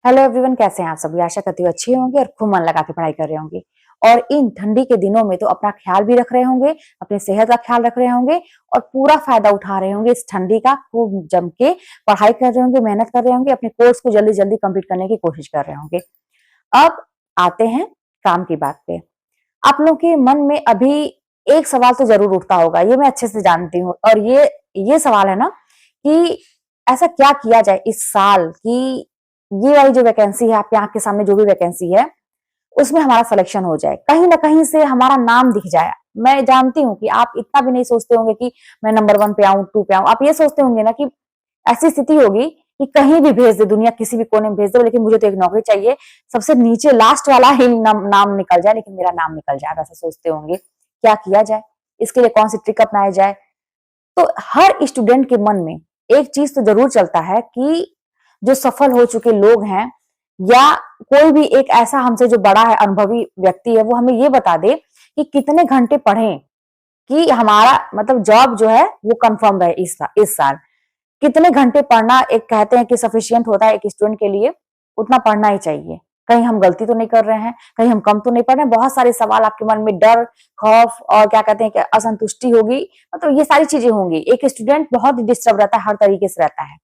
Hello everyone, कैसे हैं आप सभी। आशा करती हूँ अच्छे होंगे और खूब मन लगा के पढ़ाई कर रहे होंगे। और इन ठंडी के दिनों में तो अपना ख्याल भी रख रहे होंगे, अपनी सेहत का ख्याल रख रहे होंगे और पूरा फायदा उठा रहे होंगे इस ठंडी का। खूब जम के पढ़ाई कर रहे होंगे, मेहनत कर रहे होंगे, अपने कोर्स को जल्दी जल्दी कंप्लीट करने की कोशिश कर रहे होंगे। अब आते हैं काम की बात पे। आप लोगों के मन में अभी एक सवाल तो जरूर उठता होगा, ये मैं अच्छे से जानती हूँ। और ये सवाल है ना कि ऐसा क्या किया जाए इस साल की ये वाली जो वैकेंसी है, आपके आंख के सामने जो भी वैकेंसी है उसमें हमारा सिलेक्शन हो जाए, कहीं ना कहीं से हमारा नाम दिख जाए। मैं जानती हूँ कि आप इतना भी नहीं सोचते होंगे कि मैं नंबर 1 पे आऊं, 2 पे आऊं। आप ये सोचते होंगे ना कि ऐसी स्थिति होगी कि कहीं भी भेज दे, दुनिया किसी भी कोने में भेज दे, लेकिन मुझे तो एक नौकरी चाहिए, सबसे नीचे लास्ट वाला ही नाम निकल जाए, लेकिन मेरा नाम निकल जाए। ऐसा सोचते होंगे। क्या किया जाए इसके लिए, कौन सी ट्रिक अपनाया जाए? तो हर स्टूडेंट के मन में एक चीज तो जरूर चलता है कि जो सफल हो चुके लोग हैं या कोई भी एक ऐसा हमसे जो बड़ा है, अनुभवी व्यक्ति है, वो हमें ये बता दे कि कितने घंटे पढ़ें कि हमारा मतलब जॉब जो है वो कंफर्म रहे इस साल। कितने घंटे पढ़ना एक कहते हैं कि सफिशियंट होता है एक स्टूडेंट के लिए, उतना पढ़ना ही चाहिए। कहीं हम गलती तो नहीं कर रहे हैं, कहीं हम कम तो नहीं पढ़ रहे हैं। बहुत सारे सवाल आपके मन में, डर, खौफ और क्या कहते हैं कि असंतुष्टि होगी, मतलब ये सारी चीजें होंगी। एक स्टूडेंट बहुत डिस्टर्ब रहता है, हर तरीके से रहता है।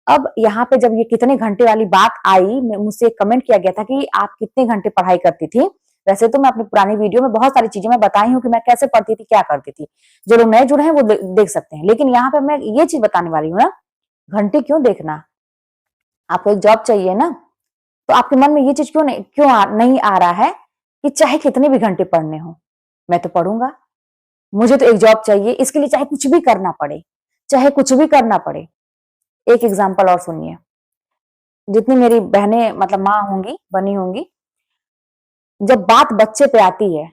अब यहाँ पे जब ये कितने घंटे वाली बात आई, मुझसे कमेंट किया गया था कि आप कितने घंटे पढ़ाई करती थी। वैसे तो मैं अपनी पुरानी वीडियो में बहुत सारी चीजें मैं बताई हूँ कि मैं कैसे पढ़ती थी, क्या करती थी। जो लोग नए जुड़े हैं वो देख सकते हैं। लेकिन यहाँ पे मैं ये चीज बताने वाली हूँ ना, घंटे क्यों देखना। आपको एक जॉब चाहिए ना, तो आपके मन में ये चीज नहीं आ रहा है कि चाहे कितने भी घंटे पढ़ने हो, मैं तो पढ़ूंगा। मुझे तो एक जॉब चाहिए, इसके लिए चाहे कुछ भी करना पड़े, चाहे कुछ भी करना पड़े। एक एग्जाम्पल और सुनिए। जितनी मेरी बहनें मतलब माँ होंगी, बनी होंगी, जब बात बच्चे पे आती है,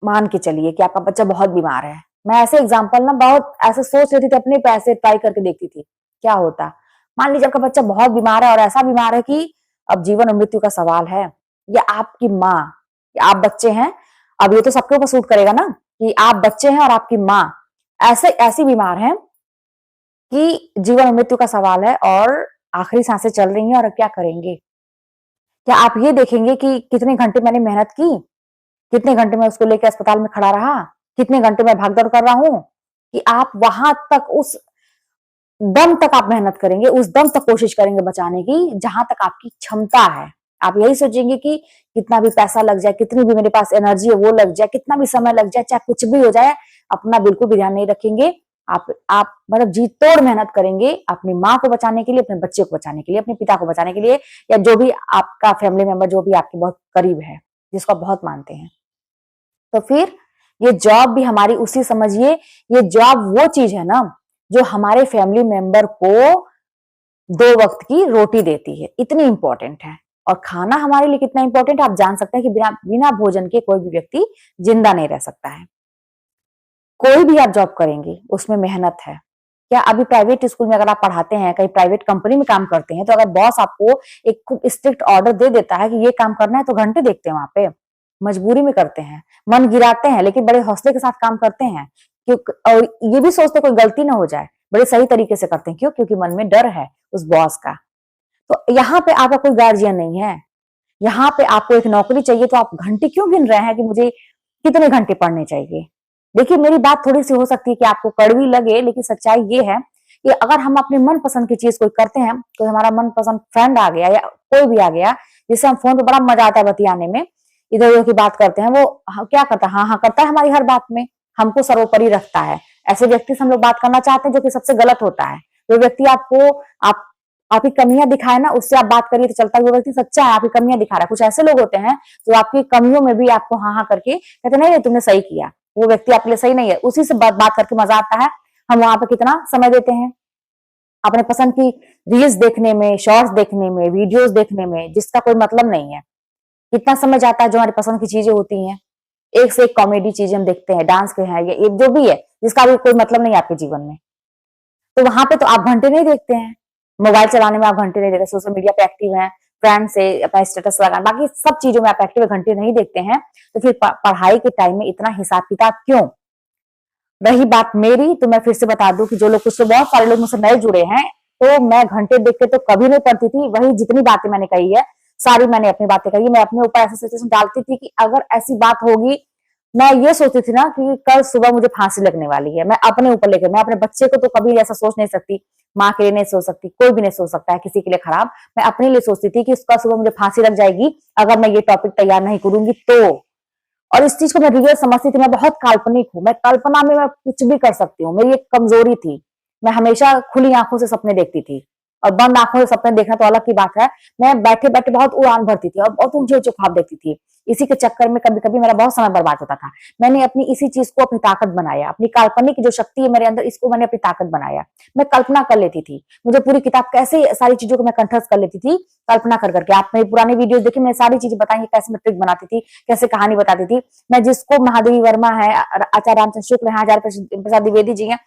मान के चलिए कि आपका बच्चा बहुत बीमार है। मैं ऐसे एग्जाम्पल ना बहुत ऐसे सोच लेती थी, अपने पैसे ट्राई करके देखती थी क्या होता। मान लीजिए आपका बच्चा बहुत बीमार है और ऐसा बीमार है कि अब जीवन और मृत्यु का सवाल है, या आपकी माँ, या आप बच्चे हैं। अब ये तो सबके ऊपर सूट करेगा ना कि आप बच्चे हैं और आपकी माँ ऐसी बीमार है कि जीवन और मृत्यु का सवाल है और आखिरी सांसें चल रही हैं और अब क्या करेंगे। क्या आप ये देखेंगे कि कितने घंटे मैंने मेहनत की, कितने घंटे मैं उसको लेकर अस्पताल में खड़ा रहा, कितने घंटे मैं भागदौड़ कर रहा हूं, कि आप वहां तक उस दम तक आप मेहनत करेंगे, उस दम तक कोशिश करेंगे बचाने की जहां तक आपकी क्षमता है। आप यही सोचेंगे कि कितना भी पैसा लग जाए, कितनी भी मेरे पास एनर्जी है वो लग जाए, कितना भी समय लग जाए, चाहे कुछ भी हो जाए, अपना बिल्कुल भी ध्यान नहीं रखेंगे। आप मतलब जी तोड़ मेहनत करेंगे अपनी माँ को बचाने के लिए, अपने बच्चे को बचाने के लिए, अपने पिता को बचाने के लिए, या जो भी आपका फैमिली मेंबर जो भी आपके बहुत करीब है, जिसको आप बहुत मानते हैं। तो फिर ये जॉब भी हमारी उसी, समझिए ये जॉब वो चीज है ना जो हमारे फैमिली मेंबर को 2 वक्त की रोटी देती है, इतनी इंपॉर्टेंट है। और खाना हमारे लिए कितना इंपॉर्टेंट है आप जान सकते हैं कि बिना बिना भोजन के कोई भी व्यक्ति जिंदा नहीं रह सकता है। कोई भी आप जॉब करेंगे उसमें मेहनत है। क्या अभी प्राइवेट स्कूल में अगर आप पढ़ाते हैं, कहीं प्राइवेट कंपनी में काम करते हैं, तो अगर बॉस आपको एक खूब स्ट्रिक्ट ऑर्डर दे देता है कि ये काम करना है, तो घंटे देखते हैं वहां पे, मजबूरी में करते हैं, मन गिराते हैं, लेकिन बड़े हौसले के साथ काम करते हैं। क्यों? और ये भी सोचते कोई गलती ना हो जाए, बड़े सही तरीके से करते हैं। क्यों? क्योंकि मन में डर है उस बॉस का। तो यहाँ पे आपका कोई गार्जियन नहीं है, यहाँ पे आपको एक नौकरी चाहिए, तो आप घंटे क्यों गिन रहे हैं कि मुझे कितने घंटे पढ़ने चाहिए? देखिए मेरी बात थोड़ी सी हो सकती है कि आपको कड़वी लगे, लेकिन सच्चाई ये है कि अगर हम अपने मनपसंद की चीज कोई करते हैं, कोई हमारा मनपसंद फ्रेंड आ गया या कोई भी आ गया जिससे हम फोन पे बड़ा मजा आता है बतियाने में, इधर उधर की बात करते हैं, वो क्या करता है, हाँ हाँ करता है हमारी हर बात में, हमको सर्वोपरि रखता है। ऐसे व्यक्ति से हम लोग बात करना चाहते हैं जो कि सबसे गलत होता है। जो व्यक्ति आप आपकी कमियां दिखाए ना, उससे आप बात करिए तो चलता है वो व्यक्ति सच्चा है, आपकी कमियां दिखा रहा है। कुछ ऐसे लोग होते हैं जो आपकी कमियों में भी आपको हाँ हाँ करके कहते नहीं नहीं तुमने सही किया, वो व्यक्ति आपके लिए सही नहीं है, उसी से बात करके मजा आता है। हम वहां पे कितना समय देते हैं अपने पसंद की रील्स देखने में, शॉर्ट्स देखने में, वीडियोस देखने में, जिसका कोई मतलब नहीं है। कितना समय जाता है जो हमारी पसंद की चीजें होती हैं, एक से एक कॉमेडी चीजें हम देखते हैं, डांस के हैं, ये जो भी है जिसका भी कोई मतलब नहीं है आपके जीवन में, तो वहां पे तो आप घंटे नहीं देखते हैं। मोबाइल चलाने में आप घंटे नहीं देते, सोशल मीडिया पे एक्टिव हैं, फ्रेंड से अपना स्टेटस लगाना, बाकी सब चीजों में आप एक्टिव घंटे नहीं देखते हैं। तो फिर पढ़ाई के टाइम में इतना हिसाब किताब क्यों? रही बात मेरी, तो मैं फिर से बता दूं कि जो लोग, कुछ तो बहुत सारे लोग मुझसे नए जुड़े हैं, तो मैं घंटे देख के तो कभी नहीं पढ़ती थी। वही जितनी बातें मैंने कही है, सारी मैंने अपनी बातें कही। मैं अपने ऊपर ऐसा सिचुएशन डालती थी कि अगर ऐसी बात होगी, मैं ये सोचती थी ना कि कल सुबह मुझे फांसी लगने वाली है। मैं अपने ऊपर लेकर, मैं अपने बच्चे को तो कभी ऐसा सोच नहीं सकती, माँ के लिए नहीं सोच सकती, कोई भी नहीं सोच सकता है किसी के लिए खराब। मैं अपने लिए सोचती थी कि उसका सुबह मुझे फांसी लग जाएगी अगर मैं ये टॉपिक तैयार नहीं करूंगी तो। और इस चीज को मैं रियल समझती थी। मैं बहुत काल्पनिक हूँ, मैं कल्पना में मैं कुछ भी कर सकती हूँ, मेरी एक कमजोरी थी। मैं हमेशा खुली आंखों से सपने देखती थी, और बंद आंखों से सपने देखना तो अलग की बात है। मैं बैठे बैठे बहुत उड़ान भरती थी और बहुत ऊंचे ऊंचे ख्वाब देखती थी। इसी के चक्कर में कभी कभी मेरा बहुत समय बर्बाद होता था। मैंने अपनी इसी चीज को अपनी ताकत बनाया, अपनी काल्पनिक जो शक्ति है मेरे अंदर, इसको मैंने अपनी ताकत बनाया। मैं कल्पना कर लेती थी, मुझे पूरी किताब कैसे सारी चीजों को मैं कंठस्थ कर लेती थी कल्पना कर करके। आप मेरी पुरानी वीडियोस देखिए, मैं सारी चीजें बताएंगे, कैसे मैं ट्रिक बनाती थी, कैसे कहानी बताती थी। मैं जिसको महादेवी वर्मा है, आचार्य रामचंद्र शुक्ल है, आचार्य प्रसाद द्विवेदी जी हैं,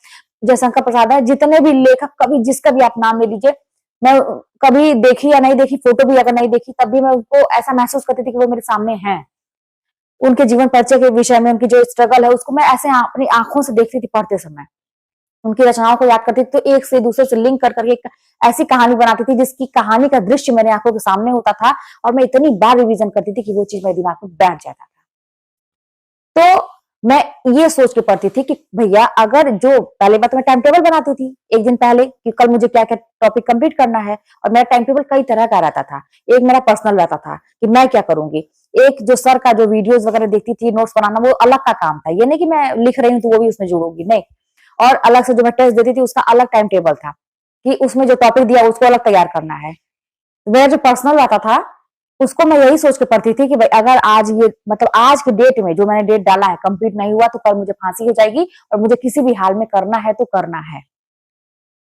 जयशंकर प्रसाद है, जितने भी लेखक कवि जिसका भी आप नाम ले लीजिए, मैं कभी देखी या नहीं देखी, फोटो भी अगर नहीं देखी, तब भी मैं उनको ऐसा महसूस करती थी कि वो मेरे सामने हैं। उनके जीवन परिचय के विषय में उनकी जो स्ट्रगल है उसको मैं ऐसे अपनी आंखों से देखती थी पढ़ते समय। उनकी रचनाओं को याद करती थी, तो एक से दूसरे से लिंक कर करके एक ऐसी कहानी बनाती थी जिसकी कहानी का दृश्य मेरे आंखों के सामने होता था, और मैं इतनी बार रिवीजन करती थी कि वो चीज मेरे दिमाग में बैठ जाता था। तो मैं ये सोच के पढ़ती थी कि भैया, अगर जो पहले बात, मैं टाइम टेबल बनाती थी एक दिन पहले कि कल मुझे क्या क्या टॉपिक कंप्लीट करना है, और मेरा टाइम टेबल कई तरह का रहता था। एक मेरा पर्सनल रहता था कि मैं क्या करूंगी, एक जो सर का जो वीडियोस वगैरह देखती थी, नोट्स बनाना, वो अलग का काम था। ये नहीं कि मैं लिख रही हूँ तो वो भी उसमें जोड़ूंगी, नहीं। और अलग से जो मैं टेस्ट देती थी उसका अलग टाइम टेबल था कि उसमें जो टॉपिक दिया उसको अलग तैयार करना है। मेरा जो पर्सनल रहता था उसको मैं यही सोच के पढ़ती थी कि भाई, अगर आज ये मतलब आज के डेट में जो मैंने डेट डाला है कंप्लीट नहीं हुआ तो कल मुझे फांसी हो जाएगी, और मुझे किसी भी हाल में करना है तो करना है।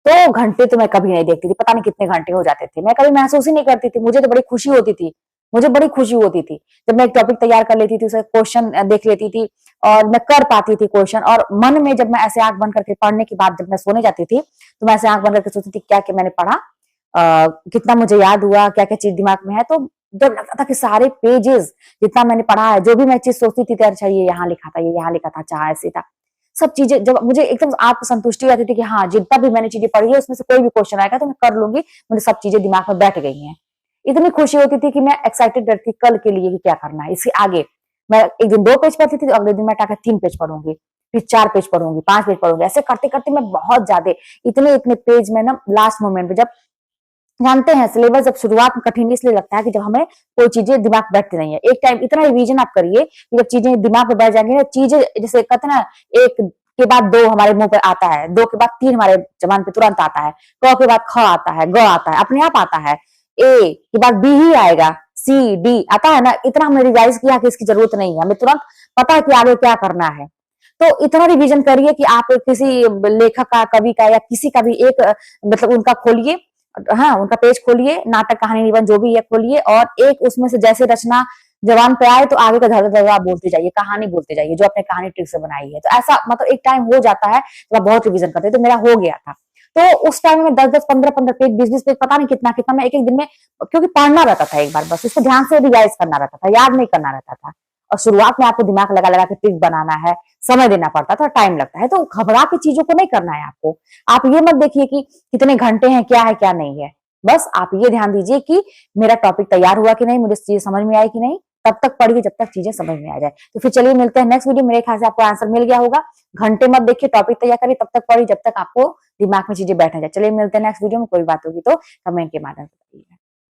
तो घंटे तो मैं कभी नहीं देखती थी, पता नहीं कितने घंटे हो जाते थे, मैं कभी महसूस ही नहीं करती थी। मुझे तो बड़ी खुशी होती थी, मुझे बड़ी खुशी होती थी जब मैं एक टॉपिक तैयार कर लेती थी, उसे क्वेश्चन देख लेती थी और मैं कर पाती थी क्वेश्चन। और मन में जब मैं ऐसे आंख बंद करके पढ़ने के बाद जब मैं सोने जाती थी, तो मैं ऐसे आंख बंद करके सोचती थी क्या क्या मैंने पढ़ा, कितना मुझे याद हुआ, क्या क्या चीज दिमाग में है। तो जब लगता था कि सारे पेजेस जितना मैंने पढ़ा है, जो भी मैं चीज सोचती थी, अच्छा ये यहाँ लिखा था, ये यहाँ लिखा था, अच्छा ऐसे था, सब चीजें जब मुझे एकदम आत्मसंतुष्टि आती थी कि हाँ, जितना भी मैंने चीजें पढ़ी है उसमें से कोई भी क्वेश्चन आएगा तो मैं कर लूंगी, मुझे सब चीजें दिमाग में बैठ गई हैं। इतनी खुशी होती थी कि मैं एक्साइटेड रहती कल के लिए कि क्या करना है इसके आगे। मैं एक दिन 2 पेज पढ़ती थी, तो अगले दिन मैं टाकर 3 पेज पढ़ूंगी, फिर 4 पेज पढ़ूंगी, 5 पेज पढ़ूंगी, ऐसे करते करते मैं बहुत ज्यादा इतने इतने पेज में ना लास्ट मोमेंट पे, जब जानते हैं सिलेबस जब शुरुआत में कठिन इसलिए लगता है कि जब हमें कोई चीजें दिमाग में बैठती नहीं है। एक टाइम इतना रिवीजन आप करिए कि जब चीजें दिमाग में बैठ जाएंगी ना, चीजें जैसे कहते हैं ना, एक के बाद 2 हमारे मुंह पे आता है, 2 के बाद 3 हमारे जबान पे तुरंत आता है, क के बाद ख आता है, ग आता है, अपने आप आता है, ए के बाद बी ही आएगा, सी डी आता है ना। इतना हमने रिवाइज किया कि इसकी जरूरत नहीं है, हमें तुरंत पता है कि आगे क्या करना है। तो इतना रिवीजन करिए कि आप किसी लेखक का, कवि का, या किसी का भी एक मतलब उनका खोलिए, हाँ, उनका पेज खोलिए, नाटक कहानी निबंध जो भी है खोलिए, और एक उसमें से जैसे रचना जबान पे आए तो आगे का धर धर आप बोलते जाइए, कहानी बोलते जाइए जो आपने कहानी ट्रिक से बनाई है। तो ऐसा मतलब एक टाइम हो जाता है तो आप बहुत रिवीजन करते हैं, तो मेरा हो गया था। तो उस टाइम में 10-10, 15-15 पेज, 20-20 पेज, पता नहीं कितना कितना मैं एक एक दिन में, क्योंकि पढ़ना रहता था एक बार, बस उसको ध्यान से रिवाइज करना रहता था, याद नहीं करना रहता था। और शुरुआत में आपको दिमाग लगा लगा के ट्रिक बनाना है, समय देना पड़ता था, टाइम लगता है, तो घबरा के चीजों को नहीं करना है आपको। आप ये मत देखिए कि कितने घंटे हैं, क्या है क्या नहीं है, बस आप ये ध्यान दीजिए कि मेरा टॉपिक तैयार हुआ कि नहीं, मुझे चीज समझ में आई कि नहीं। तब तक पढ़िए जब तक चीजें समझ में आ जाए। तो फिर चलिए मिलते हैं नेक्स्ट वीडियो। मेरे ख्याल से आपको आंसर मिल गया होगा। घंटे मत देखिए, टॉपिक तैयार करिए, तब तक पढ़िए जब तक आपको दिमाग में चीजें बैठ जाए। चलिए मिलते हैं नेक्स्ट वीडियो में। कोई बात होगी तो कमेंट के माध्यम से बताइए।